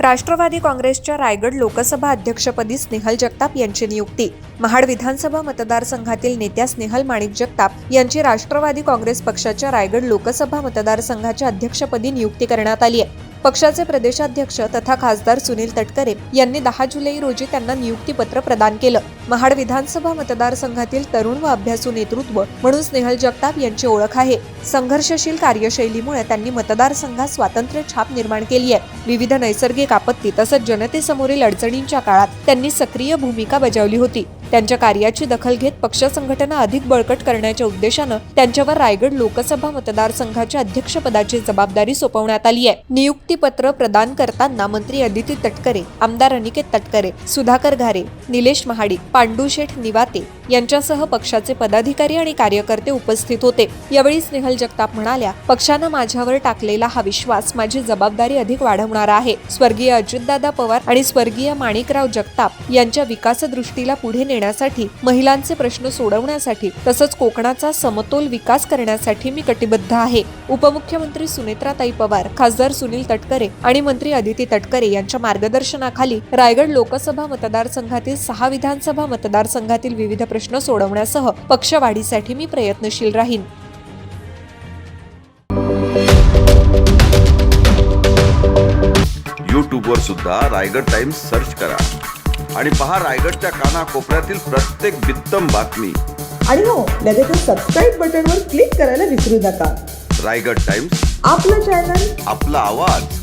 राष्ट्रवादी काँग्रेसच्या रायगड लोकसभा अध्यक्षपदी स्नेहल जगताप यांची नियुक्ती। महाड विधानसभा मतदारसंघातील नेत्या स्नेहल माणिक जगताप यांची राष्ट्रवादी काँग्रेस पक्षाच्या रायगड लोकसभा मतदारसंघाच्या अध्यक्षपदी नियुक्ती करण्यात आली आहे। पक्षाचे प्रदेशाध्यक्ष तथा खासदार सुनील तटकरे यांनी 10 जुलै रोजी त्यांना नियुक्तीपत्र प्रदान केलं। महाड विधानसभा मतदारसंघातील तरुण व अभ्यासू नेतृत्व म्हणून स्नेहल जगताप यांची ओळख आहे। संघर्षशील कार्यशैलीमुळे त्यांनी मतदारसंघात स्वातंत्र्य छाप निर्माण केली आहे। विविध नैसर्गिक आपत्ती तसंच जनतेसमोरील अडचणींच्या काळात त्यांनी सक्रिय भूमिका बजावली होती। त्यांच्या कार्याची दखल घेत पक्ष संघटना अधिक बळकट करण्याच्या उद्देशानं त्यांच्यावर रायगड लोकसभा मतदारसंघाच्या अध्यक्षपदाची जबाबदारी सोपवण्यात आली आहे। नियुक्तीपत्र प्रदान करताना मंत्री अदिती तटकरे, आमदार अनिकेत तटकरे, सुधाकर घारे, निलेश महाडिक, पांडुशेठ निवाते यांच्यासह पक्षाचे पदाधिकारी आणि कार्यकर्ते उपस्थित होते। यावेळी स्नेहल जगताप म्हणाल्या, पक्षानं माझ्यावर टाकलेला हा विश्वास माझी जबाबदारी अधिक वाढवणारा आहे। स्वर्गीय अजितदादा पवार आणि स्वर्गीय माणिकराव जगताप यांच्या विकासदृष्टीला पुढे नेण्यासाठी, महिलांचे प्रश्न सोडवण्यासाठी तसंच कोकणाचा समतोल विकास करण्यासाठी मी कटिबद्ध आहे। उपमुख्यमंत्री सुनेत्राताई पवार, खासदार सुनील तटकरे आणि मंत्री अदिती तटकरे यांच्या मार्गदर्शनाखाली रायगड लोकसभा मतदारसंघातील 6 विधानसभा मतदारसंघातील विविध प्रश्न सोडवण्यासह पक्षवाढीसाठी मी प्रयत्नशील राहीन। YouTube वर सुद्धा रायगड टाइम्स सर्च करा आणि पहा रायगडच्या कानाकोपऱ्यातील प्रत्येक बित्तम बातमी। आणि हो, लगेच सबस्क्राइब बटनवर क्लिक करायला विसरू नका। रायगड टाइम्स, आपलं चॅनल, आपला आवाज।